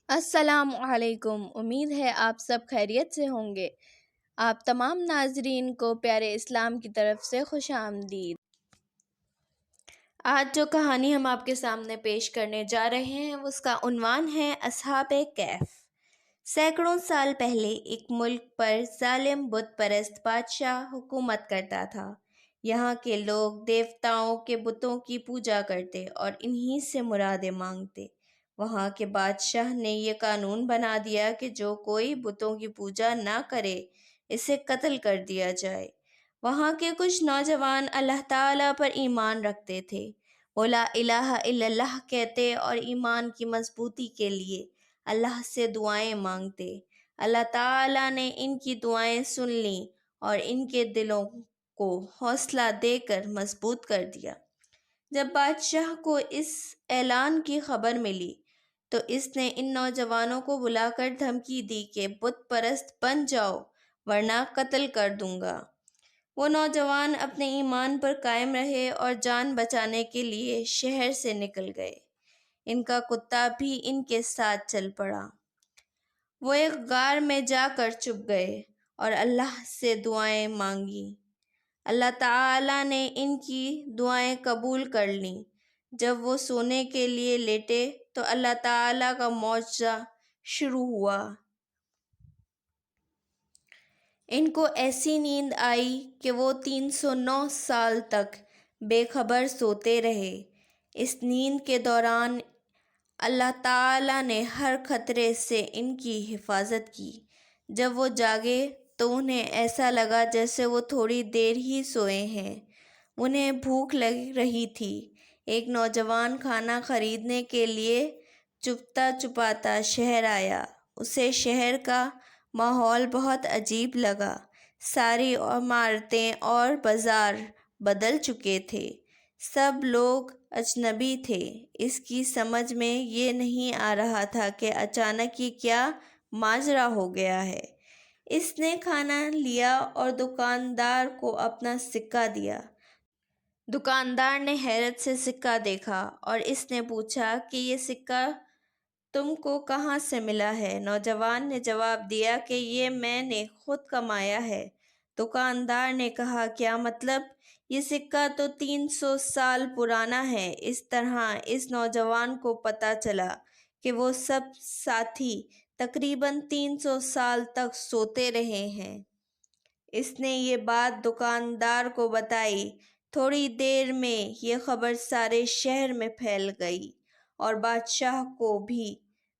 السلام علیکم۔ امید ہے آپ سب خیریت سے ہوں گے۔ آپ تمام ناظرین کو پیارے اسلام کی طرف سے خوش آمدید۔ آج جو کہانی ہم آپ کے سامنے پیش کرنے جا رہے ہیں اس کا عنوان ہے اصحاب کہف۔ سینکڑوں سال پہلے ایک ملک پر ظالم بت پرست بادشاہ حکومت کرتا تھا۔ یہاں کے لوگ دیوتاؤں کے بتوں کی پوجا کرتے اور انہی سے مرادیں مانگتے۔ وہاں کے بادشاہ نے یہ قانون بنا دیا کہ جو کوئی بتوں کی پوجا نہ کرے اسے قتل کر دیا جائے۔ وہاں کے کچھ نوجوان اللہ تعالیٰ پر ایمان رکھتے تھے۔ وہ لا الہ الا اللہ کہتے اور ایمان کی مضبوطی کے لیے اللہ سے دعائیں مانگتے۔ اللہ تعالیٰ نے ان کی دعائیں سن لیں اور ان کے دلوں کو حوصلہ دے کر مضبوط کر دیا۔ جب بادشاہ کو اس اعلان کی خبر ملی تو اس نے ان نوجوانوں کو بلا کر دھمکی دی کہ بت پرست بن جاؤ ورنہ قتل کر دوں گا۔ وہ نوجوان اپنے ایمان پر قائم رہے اور جان بچانے کے لیے شہر سے نکل گئے۔ ان کا کتا بھی ان کے ساتھ چل پڑا۔ وہ ایک غار میں جا کر چھپ گئے اور اللہ سے دعائیں مانگیں۔ اللہ تعالیٰ نے ان کی دعائیں قبول کر لیں۔ جب وہ سونے کے لیے لیٹے تو اللہ تعالیٰ کا معجزہ شروع ہوا۔ ان کو ایسی نیند آئی کہ وہ 309 سال تک بے خبر سوتے رہے۔ اس نیند کے دوران اللہ تعالیٰ نے ہر خطرے سے ان کی حفاظت کی۔ جب وہ جاگے تو انہیں ایسا لگا جیسے وہ تھوڑی دیر ہی سوئے ہیں۔ انہیں بھوک لگ رہی تھی۔ ایک نوجوان کھانا خریدنے کے لیے چپتا چپاتا شہر آیا۔ اسے شہر کا ماحول بہت عجیب لگا۔ ساری عمارتیں اور بازار بدل چکے تھے۔ سب لوگ اجنبی تھے۔ اس کی سمجھ میں یہ نہیں آ رہا تھا کہ اچانک یہ کیا ماجرا ہو گیا ہے۔ اس نے کھانا لیا اور دکاندار کو اپنا سکہ دیا۔ دکاندار نے حیرت سے سکہ دیکھا اور اس نے پوچھا کہ یہ سکہ تم کو کہاں سے ملا ہے؟ نوجوان نے جواب دیا کہ یہ میں نے خود کمایا ہے۔ دکاندار نے کہا کیا مطلب؟ یہ سکہ تو 300 سال پرانا ہے۔ اس طرح اس نوجوان کو پتہ چلا کہ وہ سب ساتھی تقریباً 300 سال تک سوتے رہے ہیں۔ اس نے یہ بات دکاندار کو بتائی۔ تھوڑی دیر میں یہ خبر سارے شہر میں پھیل گئی اور بادشاہ کو بھی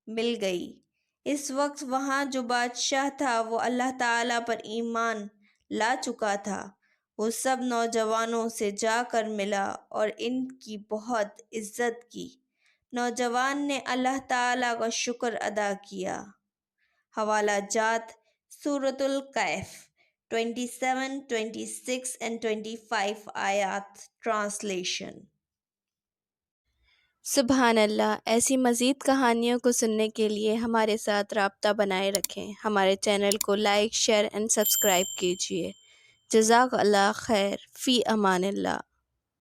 مل گئی۔ اس وقت وہاں جو بادشاہ تھا وہ اللہ تعالیٰ پر ایمان لا چکا تھا۔ وہ سب نوجوانوں سے جا کر ملا اور ان کی بہت عزت کی۔ نوجوان نے اللہ تعالیٰ کا شکر ادا کیا۔ حوالہ جات: سورۃ الکہف 27، 26 and 25 آیات۔ ٹرانسلیشن۔ سبحان اللہ۔ ایسی مزید کہانیوں کو سننے کے لیے ہمارے ساتھ رابطہ بنائے رکھیں۔ ہمارے چینل کو لائک، شیئر اینڈ سبسکرائب کیجیے۔ جزاک اللہ خیر۔ فی امان اللہ۔